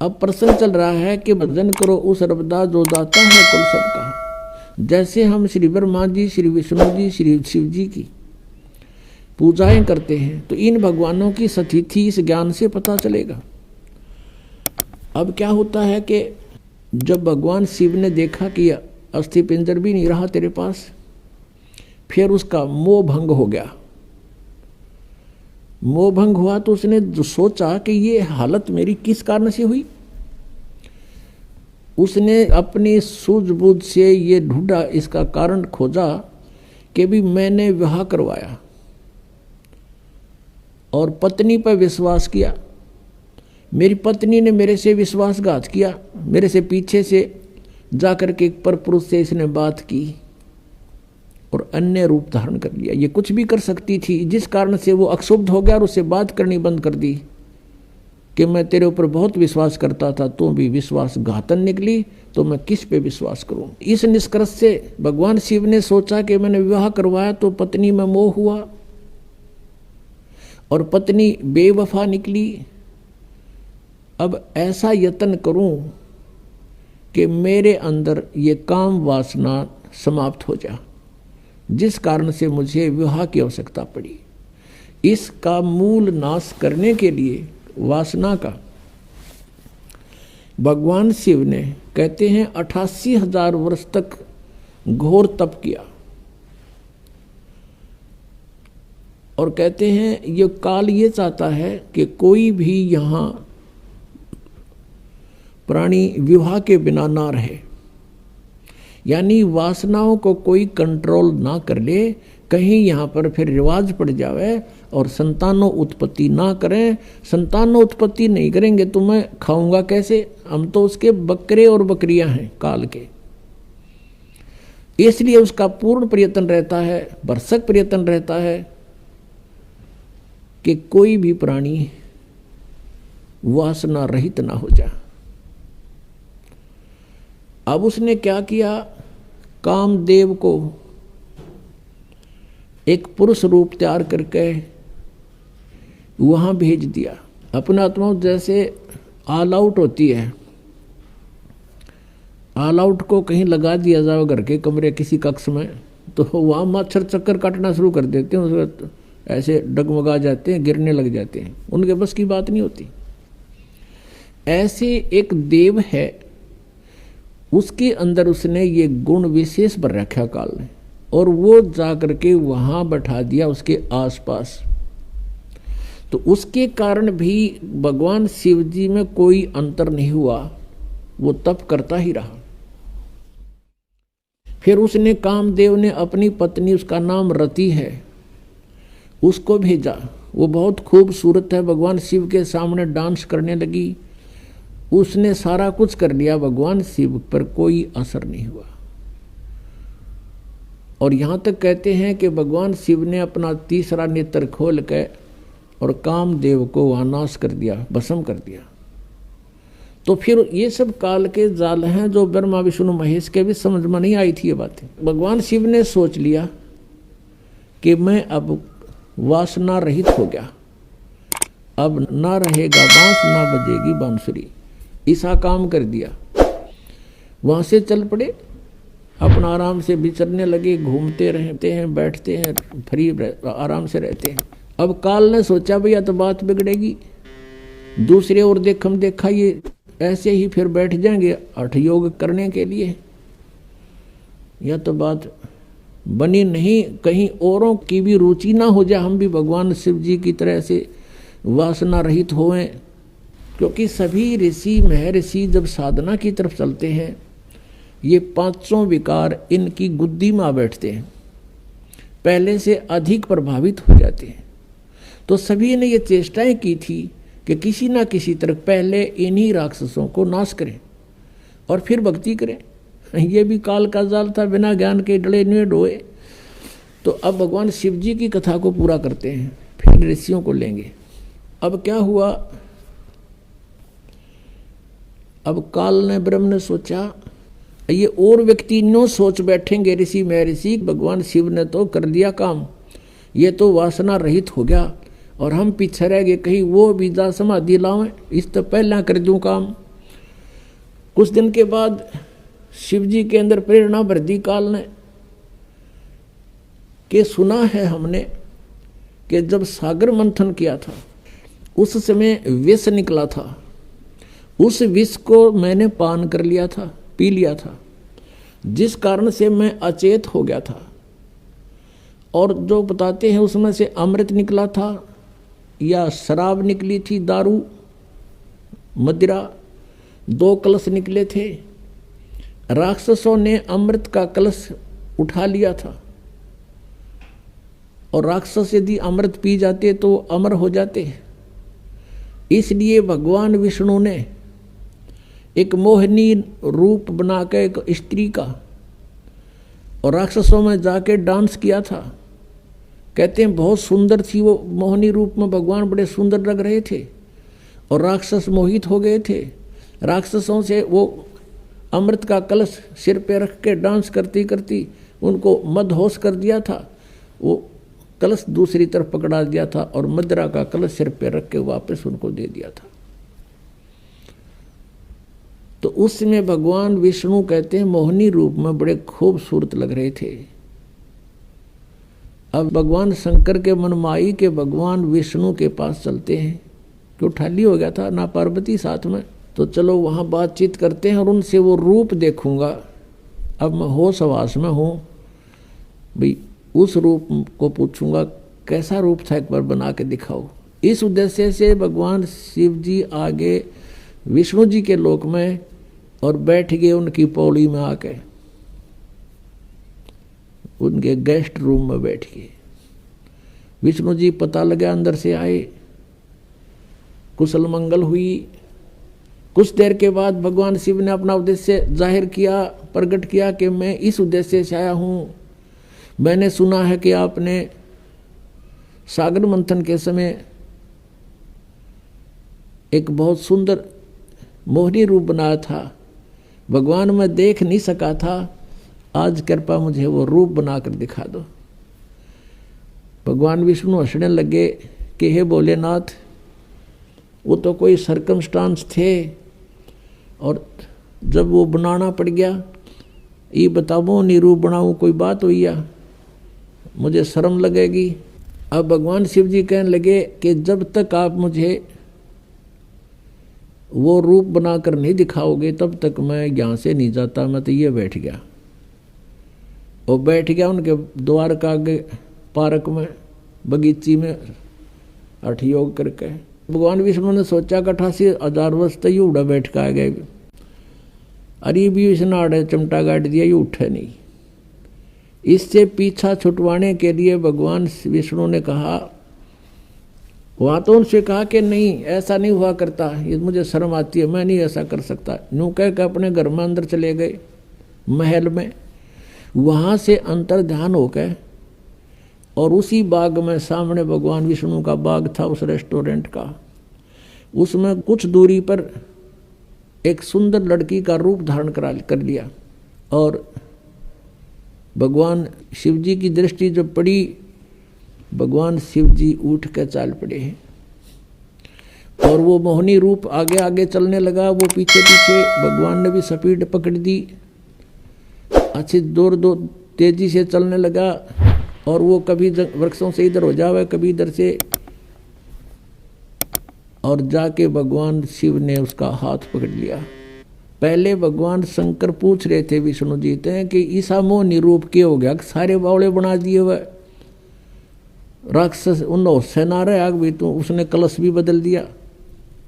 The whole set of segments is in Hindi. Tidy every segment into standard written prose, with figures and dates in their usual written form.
अब प्रश्न चल रहा है कि भजन करो उस रबदा जो दाता है कुल सबका। जैसे हम श्री ब्रह्मा जी, श्री विष्णु जी, श्री शिव जी की पूजाएं करते हैं तो इन भगवानों की स्थिति इस ज्ञान से पता चलेगा। अब क्या होता है कि जब भगवान शिव ने देखा कि अस्थि पिंजर भी नहीं रहा तेरे पास, फिर उसका मोह भंग हो गया। मोह भंग हुआ तो उसने जो सोचा कि ये हालत मेरी किस कारण से हुई। उसने अपनी सूझबूझ से ये ढूंढा, इसका कारण खोजा कि भी मैंने विवाह करवाया और पत्नी पर विश्वास किया, मेरी पत्नी ने मेरे से विश्वासघात किया, मेरे से पीछे से जाकर के एक परपुरुष से इसने बात की और अन्य रूप धारण कर लिया। ये कुछ भी कर सकती थी, जिस कारण से वो अक्षुब्ध हो गया और उससे बात करनी बंद कर दी कि मैं तेरे ऊपर बहुत विश्वास करता था, तू भी विश्वासघातन निकली, तो मैं किस पे विश्वास करूं। इस निष्कर्ष से भगवान शिव ने सोचा कि मैंने विवाह करवाया तो पत्नी में मोह हुआ और पत्नी बेवफा निकली। अब ऐसा यत्न करूं कि मेरे अंदर ये काम वासना समाप्त हो जाए, जिस कारण से मुझे विवाह की आवश्यकता पड़ी। इसका मूल नाश करने के लिए वासना का भगवान शिव ने कहते हैं 88,000 वर्ष तक घोर तप किया और कहते हैं ये काल ये चाहता है कि कोई भी यहाँ प्राणी विवाह के बिना ना रहे, यानी वासनाओं को कोई कंट्रोल ना कर ले, कहीं यहाँ पर फिर रिवाज पड़ जावे और संतानों उत्पत्ति ना करें। संतानों उत्पत्ति नहीं करेंगे तो मैं खाऊंगा कैसे, हम तो उसके बकरे और बकरियां हैं काल के। इसलिए उसका पूर्ण प्रयत्न रहता है, भरसक प्रयत्न रहता है कि कोई भी प्राणी वासना रहित ना हो जाए। अब उसने क्या किया, कामदेव को एक पुरुष रूप तैयार करके वहां भेज दिया। अपना आत्मा जैसे ऑल आउट होती है, ऑल आउट को कहीं लगा दिया जाओ घर के कमरे किसी कक्ष में, तो वहां मच्छर चक्कर काटना शुरू कर देते हैं, उसके ऐसे डगमगा जाते हैं, गिरने लग जाते हैं, उनके बस की बात नहीं होती। ऐसे एक देव है, उसके अंदर उसने ये गुण विशेष भर रखा काल ने, और वो जाकर के वहां बैठा दिया उसके आसपास। तो उसके कारण भी भगवान शिव जी में कोई अंतर नहीं हुआ, वो तप करता ही रहा। फिर उसने कामदेव ने अपनी पत्नी, उसका नाम रति है, उसको भेजा। वो बहुत खूबसूरत है, भगवान शिव के सामने डांस करने लगी। उसने सारा कुछ कर लिया, भगवान शिव पर कोई असर नहीं हुआ। और यहाँ तक कहते हैं कि भगवान शिव ने अपना तीसरा नेत्र खोल के और कामदेव को वहाँ नाश कर दिया, भस्म कर दिया। तो फिर ये सब काल के जाल हैं जो ब्रह्मा विष्णु महेश के भी समझ में नहीं आई थी ये बातें। भगवान शिव ने सोच लिया कि मैं अब वासना रहित हो गया, अब ना रहेगा बांस ना बजेगी बांसुरी, ऐसा काम कर दिया। वहाँ से चल पड़े, अपना आराम से विचरने लगे, घूमते रहते हैं, बैठते हैं, फ्री आराम से रहते हैं। अब काल ने सोचा भैया तो बात बिगड़ेगी, दूसरे और देखम देखा ये ऐसे ही फिर बैठ जाएंगे हठ योग करने के लिए, यह तो बात बनी नहीं। कहीं औरों की भी रुचि ना हो जाए, हम भी भगवान शिव जी की तरह से वासना रहित होएं। क्योंकि सभी ऋषि महर्षि जब साधना की तरफ चलते हैं, ये पांचों विकार इनकी गुद्दी में आ बैठते हैं, पहले से अधिक प्रभावित हो जाते हैं। तो सभी ने ये चेष्टाएं की थी कि किसी ना किसी तरह पहले इन्हीं राक्षसों को नाश करें और फिर भक्ति करें। ये भी काल का जाल था, बिना ज्ञान के डले नहीं डोए। तो अब भगवान शिव जी की कथा को पूरा करते हैं, फिर ऋषियों को लेंगे। अब क्या हुआ, अब काल ने ब्रह्म ने सोचा ये और व्यक्ति नो सोच बैठेंगे ऋषि महर्षि, भगवान शिव ने तो कर दिया काम, ये तो वासना रहित हो गया और हम पीछे रह गए, कहीं वो बीजा समाधि लावें, इस तो पहला कर दूं काम, कुछ दिन के बाद शिव जी के अंदर प्रेरणा भर दी काल ने कि सुना है हमने कि जब सागर मंथन किया था उस समय विष निकला था, उस विष को मैंने पान कर लिया था, पी लिया था, जिस कारण से मैं अचेत हो गया था। और जो बताते हैं उसमें से अमृत निकला था या शराब निकली थी, दारू मदिरा, 2 कलश निकले थे। राक्षसों ने अमृत का कलश उठा लिया था और राक्षस यदि अमृत पी जाते तो अमर हो जाते। इसलिए भगवान विष्णु ने एक मोहिनी रूप बनाकर एक स्त्री का और राक्षसों में जाके डांस किया था। कहते हैं बहुत सुंदर थी वो मोहिनी रूप में, भगवान बड़े सुंदर लग रहे थे और राक्षस मोहित हो गए थे। राक्षसों से वो अमृत का कलश सिर पे रख के डांस करती करती उनको मदहोश कर दिया था। वो कलश दूसरी तरफ पकड़ा दिया था और मदिरा का कलश सिर पे रख के वापस उनको दे दिया था। तो उस समय भगवान विष्णु कहते हैं मोहिनी रूप में बड़े खूबसूरत लग रहे थे। अब भगवान शंकर के मनमाई के भगवान विष्णु के पास चलते हैं, क्यों ठाली हो गया था ना पार्वती साथ में, तो चलो वहाँ बातचीत करते हैं और उनसे वो रूप देखूंगा। अब मैं होश हवास में हूँ भाई, उस रूप को पूछूंगा कैसा रूप था, एक बार बना के दिखाओ। इस उद्देश्य से भगवान शिव जी आगे विष्णु जी के लोक में और बैठ गए उनकी पौड़ी में आके, उनके गेस्ट रूम में बैठ गए। विष्णु जी पता लगा अंदर से आए, कुशल मंगल हुई। कुछ देर के बाद भगवान शिव ने अपना उद्देश्य जाहिर किया, प्रकट किया कि मैं इस उद्देश्य से आया हूँ। मैंने सुना है कि आपने सागर मंथन के समय एक बहुत सुंदर मोहिनी रूप बनाया था। भगवान मैं देख नहीं सका था, आज कृपा मुझे वो रूप बनाकर दिखा दो। भगवान विष्णु हंसने लगे कि हे भोलेनाथ, वो तो कोई सर्कमस्टांस थे और जब वो बनाना पड़ गया, ये बताओ नहीं रूप बनाऊँ, कोई बात हुई या मुझे शर्म लगेगी। अब भगवान शिव जी कहने लगे कि जब तक आप मुझे वो रूप बनाकर नहीं दिखाओगे तब तक मैं यहाँ से नहीं जाता। मैं तो ये बैठ गया और बैठ गया उनके द्वार का आगे पार्क में, बगीची में हठ योग करके। भगवान विष्णु ने सोचा कि 88,000 वर्ष तक ये उड़ा बैठ के आ गए, अरे भी इसने चिमटा गाड़ दिया, ये उठे नहीं। इससे पीछा छुटवाने के लिए भगवान विष्णु ने कहा, वहाँ तो उनसे कहा कि नहीं ऐसा नहीं हुआ करता, ये मुझे शर्म आती है, मैं नहीं ऐसा कर सकता। यूँ कह के अपने घर में अंदर चले गए महल में। वहाँ से अंतर ध्यान हो गए और उसी बाग में सामने भगवान विष्णु का बाग था, उस रेस्टोरेंट का, उसमें कुछ दूरी पर एक सुंदर लड़की का रूप धारण कर लिया। और भगवान शिव जी की दृष्टि जब पड़ी, भगवान शिव जी उठ कर चाल पड़े हैं और वो मोहिनी रूप आगे आगे चलने लगा, वो पीछे पीछे। भगवान ने भी स्पीड पकड़ दी, अच्छी दूर तेजी से चलने लगा और वो कभी वृक्षों से इधर हो जावे, कभी इधर से, और जाके भगवान शिव ने उसका हाथ पकड़ लिया। पहले भगवान शंकर पूछ रहे थे विष्णु जी से कि ईसा मोहिनी रूप के हो गया, सारे बावले बना दिए हुए, राक्षस उन होश ना रहे आग भी, तो उसने कलश भी बदल दिया,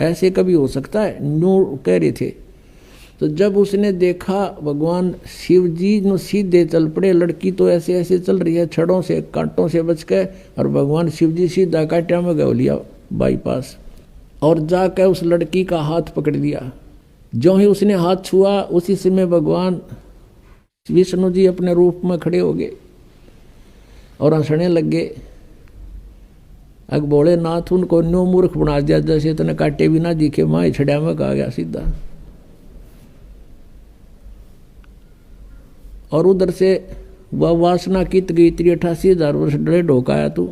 ऐसे कभी हो सकता है, न्यू कह रहे थे। तो जब उसने देखा भगवान शिव जी न सीधे चल पड़े, लड़की तो ऐसे ऐसे चल रही है छड़ों से कांटों से बच के, और भगवान शिव जी सीधा कांटा में गौ लिया बाईपास और जाकर उस लड़की का हाथ पकड़ लिया। जो ही उसने हाथ छुआ उसी समय भगवान विष्णु जी अपने रूप में खड़े हो गए और हंसने लगे। अग भोलेनाथ उनको न्यू मूर्ख बना दिया, जैसे तने काटे भी ना दिखे, माँ छड़िया में कहा गया सीधा। और उधर से वह वासना कित गई, 88,000 वर्ष डरे ढोकाया तू,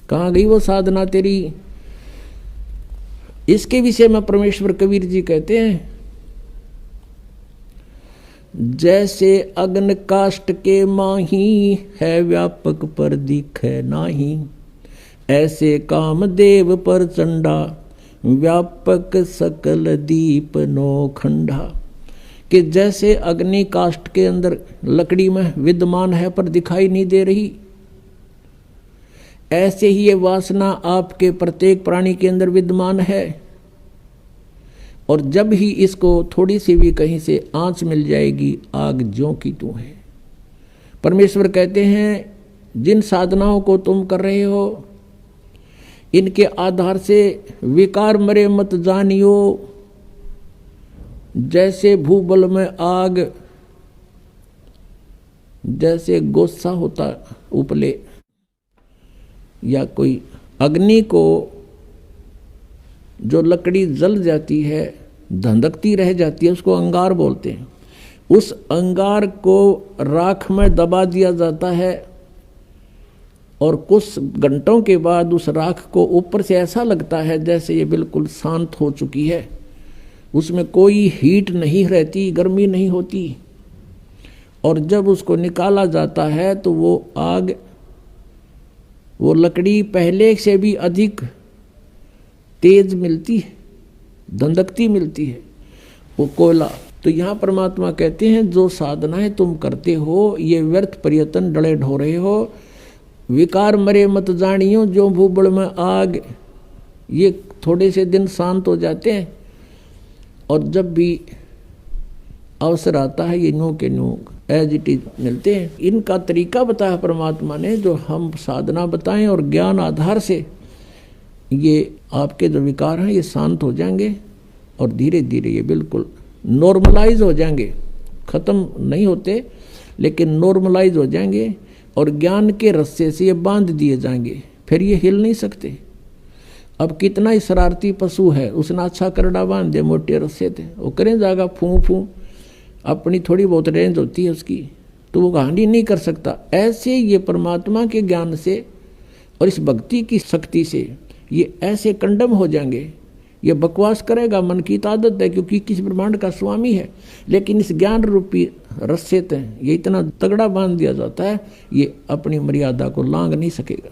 कहाँ गई वो साधना तेरी। इसके विषय में परमेश्वर कबीर जी कहते हैं जैसे अग्न काष्ठ के माही, है व्यापक पर दिखे नाही। ऐसे कामदेव पर चंडा, व्यापक सकल दीप नौखंडा। कि जैसे अग्नि काष्ठ के अंदर लकड़ी में विद्यमान है पर दिखाई नहीं दे रही, ऐसे ही ये वासना आपके प्रत्येक प्राणी के अंदर विद्यमान है। और जब ही इसको थोड़ी सी भी कहीं से आंच मिल जाएगी, आग ज्यों की त्यों है। परमेश्वर कहते हैं जिन साधनाओं को तुम कर रहे हो, इनके आधार से विकार मरे मत जानियो। जैसे भूबल में आग, जैसे गोस्सा होता उपले, या कोई अग्नि को जो लकड़ी जल जाती है, धंधकती रह जाती है, उसको अंगार बोलते हैं। उस अंगार को राख में दबा दिया जाता है और कुछ घंटों के बाद उस राख को ऊपर से ऐसा लगता है जैसे ये बिल्कुल शांत हो चुकी है, उसमें कोई हीट नहीं रहती, गर्मी नहीं होती। और जब उसको निकाला जाता है तो वो आग, वो लकड़ी पहले से भी अधिक तेज मिलती है, धंधकती मिलती है, वो कोयला। तो यहाँ परमात्मा कहते हैं जो साधनाएं तुम करते हो ये व्यर्थ प्रयत्न डले ढो रहे हो। विकार मरे मत जानियो, जो भूबड़ में आग, ये थोड़े से दिन शांत हो जाते हैं और जब भी अवसर आता है ये नो के नो एज इट इज मिलते हैं। इनका तरीका बताया परमात्मा ने, जो हम साधना बताएं और ज्ञान आधार से ये आपके जो विकार हैं ये शांत हो जाएंगे और धीरे धीरे ये बिल्कुल नॉर्मलाइज हो जाएंगे। ख़त्म नहीं होते लेकिन नॉर्मलाइज हो जाएंगे और ज्ञान के रस्से से ये बांध दिए जाएंगे, फिर ये हिल नहीं सकते। अब कितना ही शरारती पशु है, उसने अच्छा करड़ा बांध दिया मोटे रस्से थे, वो करें जाएगा फूं फूं, अपनी थोड़ी बहुत रेंज होती है उसकी, तो वो कहानी नहीं कर सकता। ऐसे ये परमात्मा के ज्ञान से और इस भक्ति की शक्ति से ये ऐसे कंडम हो जाएंगे। ये बकवास करेगा, मन की आदत है, क्योंकि किस ब्रह्मांड का स्वामी है, लेकिन इस ज्ञान रूपी रस्से ये इतना तगड़ा बांध दिया जाता है, ये अपनी मर्यादा को लांघ नहीं सकेगा।